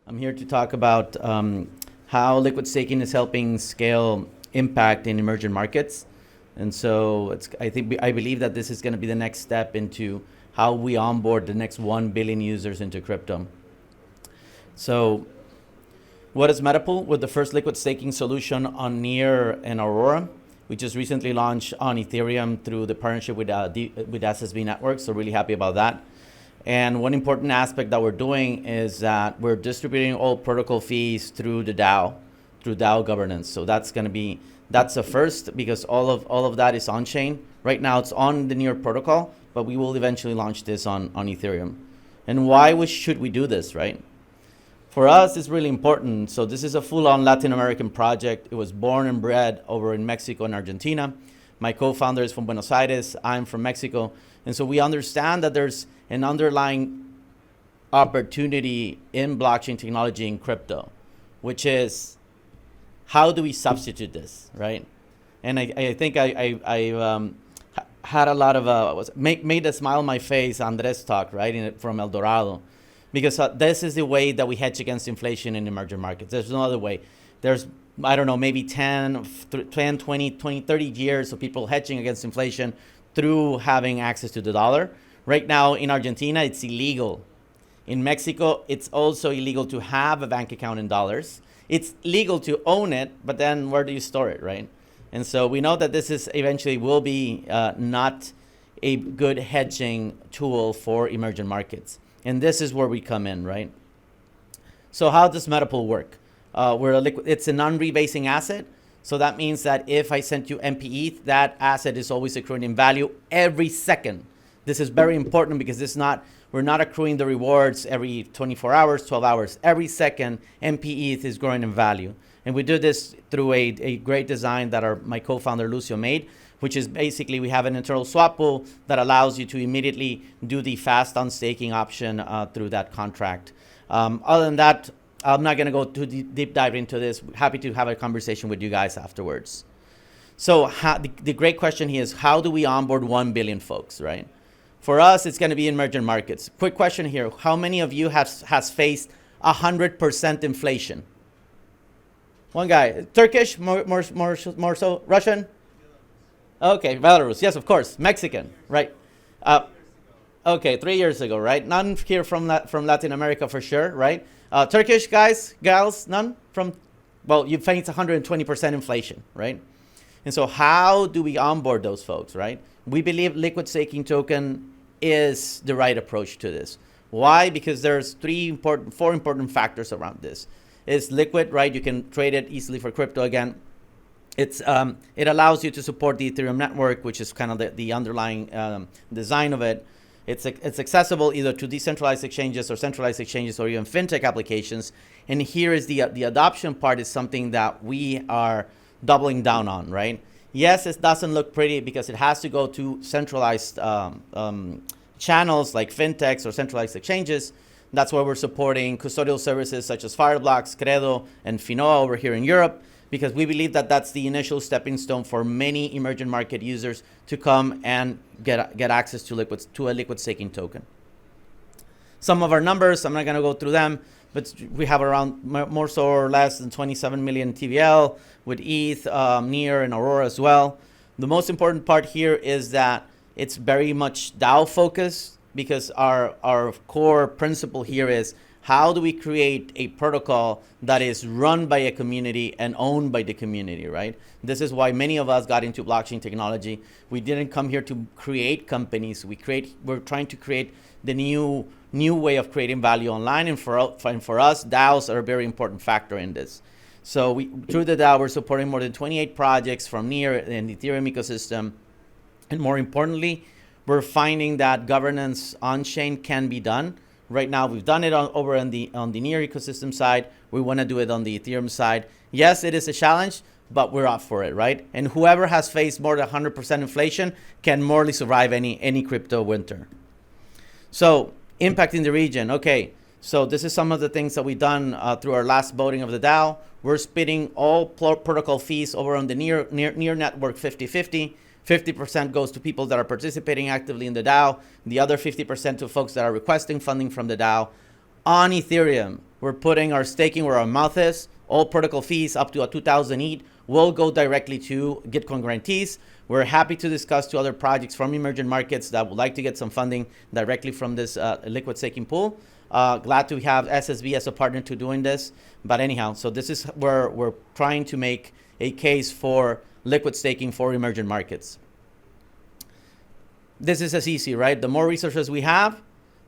I'm here to talk about how liquid staking is helping scale impact in emerging markets. And so I believe that this is going to be the next step into how we onboard the next 1 billion users into crypto. So what is Metapool? We're the first liquid staking solution on Near and Aurora. We just recently launched on Ethereum through the partnership with SSB Network, so really happy about that. And one important aspect that we're doing is that we're distributing all protocol fees through the DAO, through DAO governance. So that's a first, because all of that is on chain. Right now it's on the Near protocol, but we will eventually launch this on Ethereum. And why should we do this, right? For us, it's really important. So this is a full-on Latin American project. It was born and bred over in Mexico and Argentina. My co-founder is from Buenos Aires. I'm from Mexico. And so we understand that there's an underlying opportunity in blockchain technology and crypto, which is how do we substitute this, right? And I think I had a lot of, made a smile on my face, Andres talk, right, from El Dorado. Because this is the way that we hedge against inflation in emerging markets. There's no other way. There's, I don't know, maybe 10, 20, 30 years of people hedging against inflation through having access to the dollar. Right now in Argentina, it's illegal. In Mexico, it's also illegal to have a bank account in dollars. It's legal to own it, but then where do you store it, right? And so we know that this is eventually will be not a good hedging tool for emerging markets. And this is where we come in, right? So how does Metapool work? It's a non-rebasing asset. So that means that if I sent you MPE, that asset is always accruing in value every second. This is very important because we're not accruing the rewards every 24 hours, 12 hours. Every second, MPE is growing in value. And we do this through a great design that my co-founder Lucio made, which is basically we have an internal swap pool that allows you to immediately do the fast on staking option through that contract. Other than that, I'm not going to go too deep dive into this. Happy to have a conversation with you guys afterwards. So the great question here is, how do we onboard 1 billion folks, right? For us, it's going to be emerging markets. Quick question here. How many of you has faced 100% inflation? One guy. Turkish? More so? Russian? Okay, Belarus. Yes, of course. Mexican, right? Okay, 3 years ago, right? None here from Latin America for sure, right? Turkish guys, gals, none from, well, you face 120% inflation, right? And so how do we onboard those folks, right? We believe liquid staking token is the right approach to this. Why? Because there's four important factors around this. It's liquid, right? You can trade it easily for crypto again. It allows you to support the Ethereum network, which is kind of the underlying design of it. It's accessible either to decentralized exchanges or centralized exchanges or even fintech applications. And here is the adoption part is something that we are doubling down on, right? Yes, it doesn't look pretty because it has to go to centralized channels like fintechs or centralized exchanges. That's why we're supporting custodial services such as Fireblocks, Credo, and Finoa over here in Europe, because we believe that that's the initial stepping stone for many emerging market users to come and get access to a liquid staking token. Some of our numbers, I'm not going to go through them, but we have around more so or less than 27 million TVL with ETH, Near, and Aurora as well. The most important part here is that it's very much DAO focused, because our core principle here is, how do we create a protocol that is run by a community and owned by the community, right? This is why many of us got into blockchain technology. We didn't come here to create companies. We're trying to create the new way of creating value online. And for us, DAOs are a very important factor in this. So through the DAO, we're supporting more than 28 projects from Near and the Ethereum ecosystem. And more importantly, we're finding that governance on-chain can be done. Right now, we've done it over on the Near ecosystem side. We want to do it on the Ethereum side. Yes, it is a challenge, but we're up for it, right? And whoever has faced more than 100% inflation can morally survive any crypto winter. So, impact in the region. Okay, so this is some of the things that we've done through our last voting of the DAO. We're splitting all protocol fees over on the Near network 50-50. 50% goes to people that are participating actively in the DAO. The other 50% to folks that are requesting funding from the DAO. On Ethereum, we're putting our staking where our mouth is. All protocol fees up to a 2,000 ETH will go directly to Gitcoin grantees. We're happy to discuss to other projects from emerging markets that would like to get some funding directly from this liquid staking pool. Glad to have SSB as a partner to doing this. But anyhow, so this is where we're trying to make a case for liquid staking for emerging markets. This is as easy, right? The more resources we have,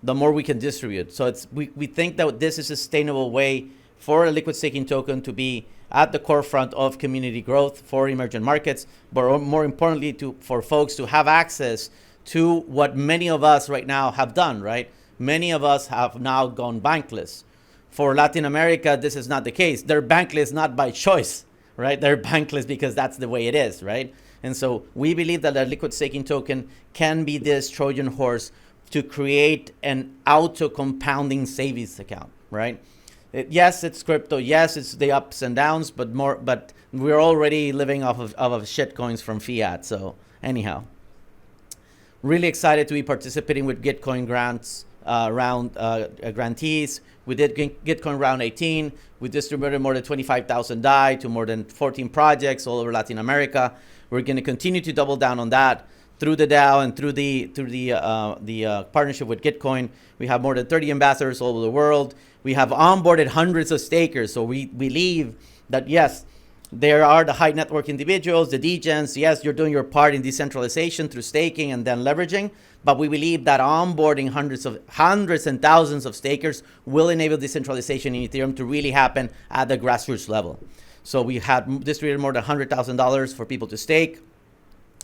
the more we can distribute. So we think that this is a sustainable way for a liquid staking token to be at the core front of community growth for emerging markets, but more importantly, for folks to have access to what many of us right now have done, right? Many of us have now gone bankless. For Latin America, this is not the case. They're bankless not by choice, right? They're bankless because that's the way it is, right? And so we believe that a liquid staking token can be this Trojan horse to create an auto-compounding savings account, right? Yes, it's crypto. Yes, it's the ups and downs, but we're already living off of shit coins from fiat. So anyhow, really excited to be participating with Gitcoin grants grantees. We did Gitcoin round 18. We distributed more than 25,000 DAI to more than 14 projects all over Latin America. We're going to continue to double down on that through the DAO and through the partnership with Gitcoin. We have more than 30 ambassadors all over the world. We have onboarded hundreds of stakers. So we believe that, yes, there are the high network individuals, the degens. Yes, you're doing your part in decentralization through staking and then leveraging. But we believe that onboarding hundreds and thousands of stakers will enable decentralization in Ethereum to really happen at the grassroots level. So we had distributed more than $100,000 for people to stake.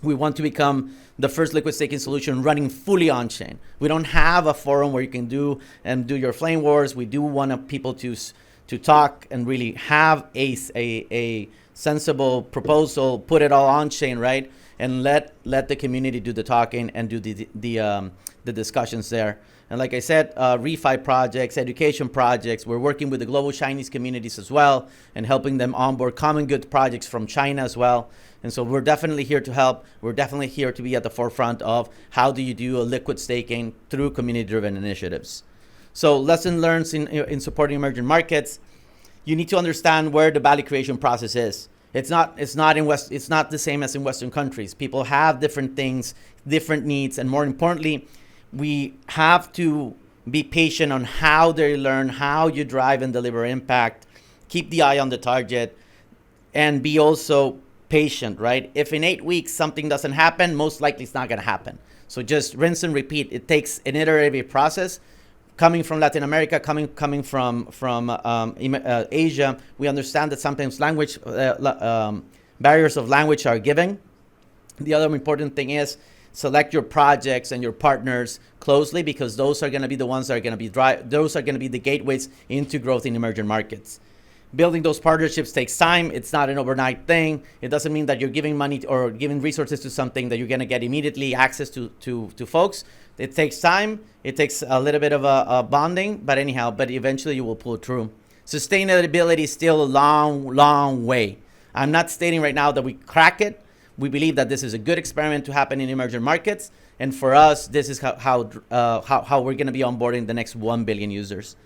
We want to become the first liquid staking solution running fully on chain. We don't have a forum where you can do your flame wars. We do want people to talk and really have a sensible proposal, put it all on chain, right? And let the community do the talking and do the discussions there. And like I said, refi projects, education projects. We're working with the global Chinese communities as well and helping them onboard common good projects from China as well. And so we're definitely here to help. We're definitely here to be at the forefront of how do you do a liquid staking through community-driven initiatives. So lesson learned in supporting emerging markets. You need to understand where the value creation process is. It's not the same as in Western countries. People have different things, different needs, and more importantly, we have to be patient on how they learn, how you drive and deliver impact, keep the eye on the target, and be also patient, right? If in 8 weeks something doesn't happen, most likely it's not going to happen. So just rinse and repeat. It takes an iterative process. Coming from Latin America, coming from Asia, we understand that sometimes language barriers of language are given. The other important thing is select your projects and your partners closely, because those are going to be the ones that are going to be those are going to be the gateways into growth in emerging markets. Building those partnerships takes time. It's not an overnight thing. It doesn't mean that you're giving money or giving resources to something that you're going to get immediately access to folks. It takes time. It takes a little bit of a bonding, but eventually you will pull through. Sustainability is still a long way. I'm not stating right now that we crack it. We believe that this is a good experiment to happen in emerging markets. And for us, this is how we're going to be onboarding the next 1 billion users.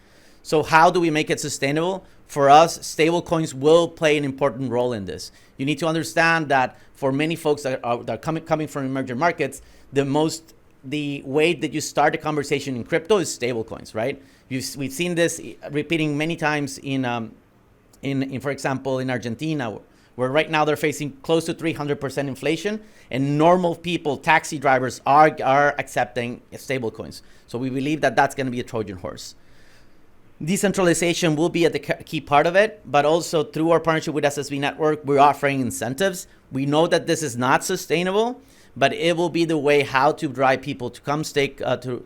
So how do we make it sustainable? For us, stable coins will play an important role in this. You need to understand that for many folks that are coming from emerging markets, the way that you start a conversation in crypto is stable coins, right? We've seen this repeating many times in for example, in Argentina, where right now they're facing close to 300% inflation, and normal people, taxi drivers, are accepting stable coins. So we believe that that's going to be a Trojan horse. Decentralization will be at the key part of it, but also through our partnership with SSB Network, we're offering incentives. We know that this is not sustainable, but it will be the way how to drive people to come stake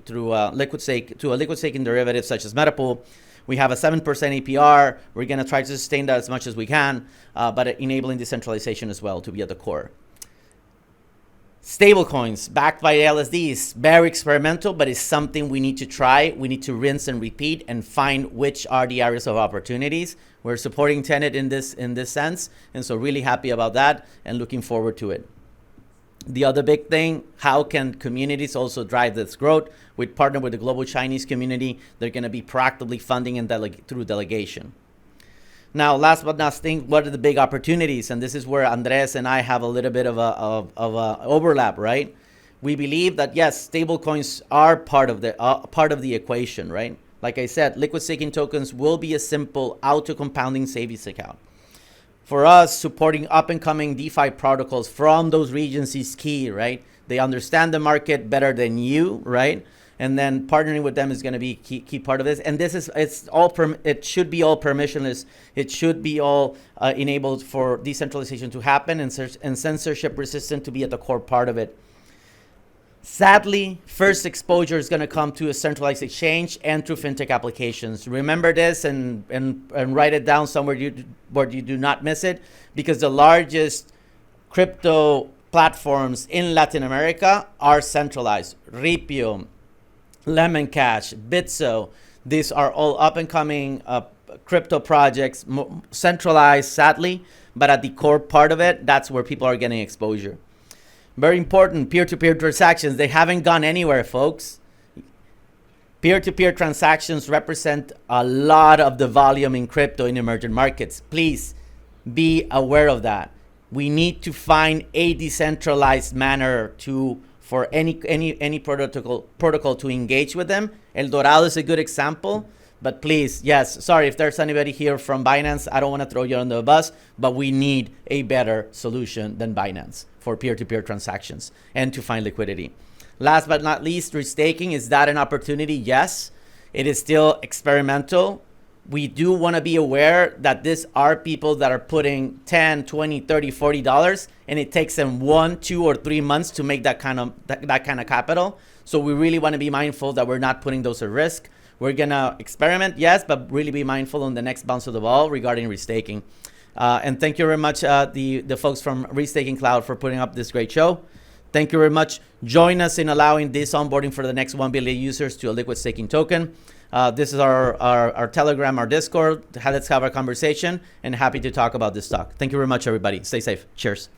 through a liquid staking derivative such as Metapool. We have a 7% APR. We're going to try to sustain that as much as we can, but enabling decentralization as well to be at the core. Stablecoins backed by LSDs, very experimental, but it's something we need to try. We need to rinse and repeat and find which are the areas of opportunities. We're supporting Tenet in this sense, and so really happy about that and looking forward to it. The other big thing, how can communities also drive this growth? We partner with the global Chinese community. They're going to be proactively funding and through delegation. Now, last but not least, what are the big opportunities? And this is where Andres and I have a little bit of a overlap, right? We believe that yes, stablecoins are part of the equation, right? Like I said, liquid staking tokens will be a simple auto-compounding savings account. For us, supporting up-and-coming DeFi protocols from those regions is key, right? They understand the market better than you, right? And then partnering with them is going to be key part of this. And this is, it should be all permissionless. It should be all enabled for decentralization to happen and censorship resistant to be at the core part of it. Sadly, first exposure is going to come to a centralized exchange and through fintech applications. Remember this and write it down somewhere where you do not miss it, because the largest crypto platforms in Latin America are centralized. Ripio, Lemon Cash, Bitso, these are all up and coming crypto projects, centralized, sadly, but at the core part of it, that's where people are getting exposure. Very important, peer-to-peer transactions. They haven't gone anywhere, folks. Peer-to-peer transactions represent a lot of the volume in crypto in emerging markets. Please be aware of that. We need to find a decentralized manner for any protocol to engage with them. El Dorado is a good example. But please, yes, sorry if there's anybody here from Binance, I don't want to throw you under the bus, but we need a better solution than Binance for peer-to-peer transactions and to find liquidity. Last but not least, restaking. Is that an opportunity? Yes, it is still experimental. We do want to be aware that these are people that are putting $10, $20, $30, $40, and it takes them 1, 2, or 3 months to make that kind of capital. So we really want to be mindful that we're not putting those at risk. We're going to experiment, yes, but really be mindful on the next bounce of the ball regarding restaking. And thank you very much, the folks from Restaking Cloud, for putting up this great show. Thank you very much. Join us in allowing this onboarding for the next 1 billion users to a liquid staking token. This is our Telegram, our Discord. Let's have our conversation, and happy to talk about this talk. Thank you very much, everybody. Stay safe. Cheers.